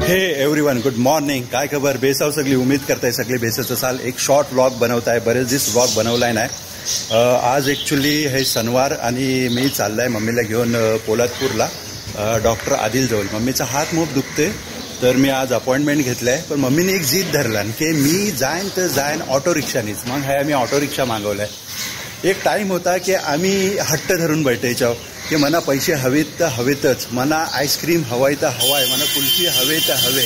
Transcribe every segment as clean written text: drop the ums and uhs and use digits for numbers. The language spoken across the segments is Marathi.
हे एव्हरीवन, गुड मॉर्निंग. काय खबर? बेसाव सगळी उमेद करताय सगळे बेसाचं साल एक शॉर्ट व्लॉग बनवताय. बरेच दिवस व्लॉग बनवलाय नाही. आज ॲक्च्युली हे शनिवार आणि मी चाललाय मम्मीला घेऊन पोलादपूरला डॉक्टर आदिल जवळ. मम्मीचा हात मूप दुखते तर मी आज अपॉइंटमेंट घेतलाय. पण मम्मीने एक जिद धरला की मी जाईन तर जाईन ऑटो रिक्षानीच. मग हे आम्ही ऑटो रिक्षा मागवलाय. एक टाईम होता की आम्ही हट्ट धरून बैठायचो की मला पैसे हवेत तर हवेतच, मला आईस्क्रीम हवाय तर हवाय, मला कुल्फी हवे तर हवे.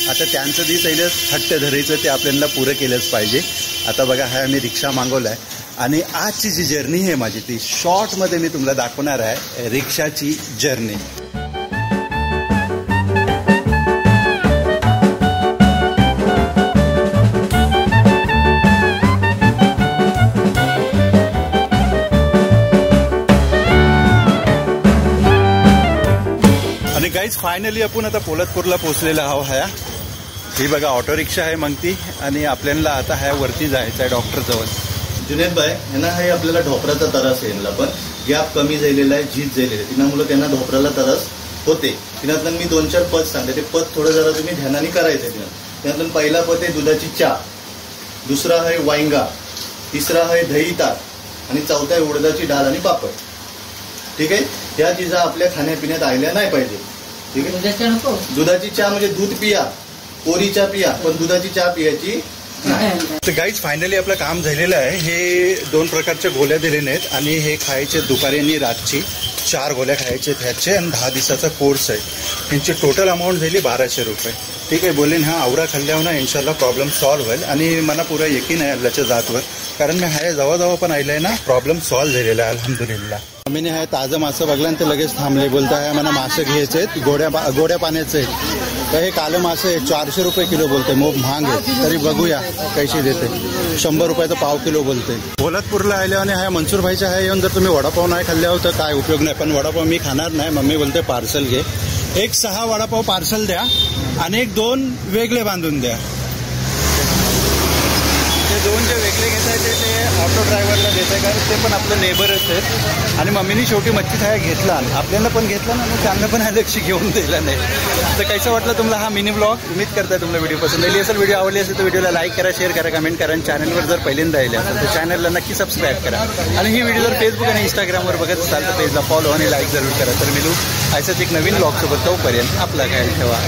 आता त्यांचं जे पहिलं हट्ट धरायचं ते आपल्याला पुरं केलंच पाहिजे. आता बघा हा आम्ही रिक्षा मागवलाय आणि आजची जी जर्नी आहे माझी ती शॉर्टमध्ये मी तुम्हाला दाखवणार आहे. रिक्षाची जर्नी. आणि गाईज फायनली आपण आता पोलादपूरला पोहोचलेला आहो. ही बघा ऑटो रिक्षा आहे मग ती. आणि आपल्याला आता ह्या वरती जायचं आहे डॉक्टर जवळ. जुनेद भाई यांना हे आपल्याला ढोपराचा त्रास आहे. यांना पण गॅप कमी झालेला आहे, झीज झालेली आहे. तिनामुळे त्यांना ढोपराला त्रास होते. तिनातून मी 2-4 पद सांगते. ते पद थोडं जरा तुम्ही ध्यानाने करायचं. त्यातून पहिला पद आहे दुधाची चहा, दुसरा आहे वांगा, तिसरा आहे दही ताक आणि चौथा आहे उडदाची डाळ आणि पापड. ठीक आहे. ह्या चीजा आपल्या खाण्यापिण्यात आल्या नाही पाहिजे. ठीक आहे. दुधाची चहा म्हणजे दूध पिया, कोरी चहा पिया, पण दुधाची चहा पियाची. तर गाईज फायनली आपलं काम झालेलं आहे. हे 2 प्रकारच्या गोळ्या दिलेल्या आहेत आणि हे खायचे दुपारी आणि रातची 4 गोळ्या खायचे ह्याचे. आणि 10 दिवसाचा कोर्स आहे. यांची टोटल अमाऊंट झाली 1200 रुपये. ठीक आहे. बोलेन हा आवरा खाल्ल्यावर ना इन्शाल्लाह प्रॉब्लेम सॉल्व्ह होईल. आणि मला पुरा यकीन आहे अल्लाच्या जातवर, कारण मी हाय जवळ पण आलेलं ना प्रॉब्लेम सॉल्व्ह झालेला आहे अल्हम्दुलिल्लाह. आम्ही आहे ताजं मासं बघलं आणि ते लगेच थांबले. बोलताय मला मासे घ्यायचे आहेत गोड्या पाण्याचे. तर हे कालं मासे 400 रुपये किलो बोलते. मोब महाग आहे. तरी बघूया कैसे देते. 100 रुपयाचं पाव किलो बोलते. पोलादपूरला आल्यावर आणि हा मनसूर भाईच्या आहे येऊन जर तुम्ही वडापाव नाही खाल्ल्यावर तर काय उपयोग नाही. पण वडापाव मी खाणार नाही. मम्मी बोलते पार्सल घे. एक 6 वडापाव पार्सल द्या आणि 2 वेगळे बांधून द्या. ते 2 जे वेगळे घेतायचे ते ऑटो ड्रायव्हरला देत आहे, कारण ते पण आपलं नेबरच आहेत. आणि मम्मीने शेवटी मच्छी खाया घेतला, आपल्याला पण घेतला ना, मग त्यांना पण लक्ष घेऊन दिला नाही. तर कैसा वाटलं तुम्हाला हा मिनी ब्लॉग? उम्मीद करताय तुम्हाला व्हिडिओ पसंत आली असेल. व्हिडिओ आवडली असेल तर व्हिडिओला लाईक करा, शेअर करा, कमेंट करा. आणि चॅनलवर जर पहिल्यांदा आले असेल तर चॅनलला नक्की सबस्क्राईब करा. आणि ही व्हिडिओ जर फेसबुक आणि इंस्टाग्रामवर बघत असाल तर पेजला फॉलो आणि लाईक जरूर करा. तर मिळू अशाच एक नवीन ब्लॉगसोबत. तोपर्यंत आपला काय ठेवा.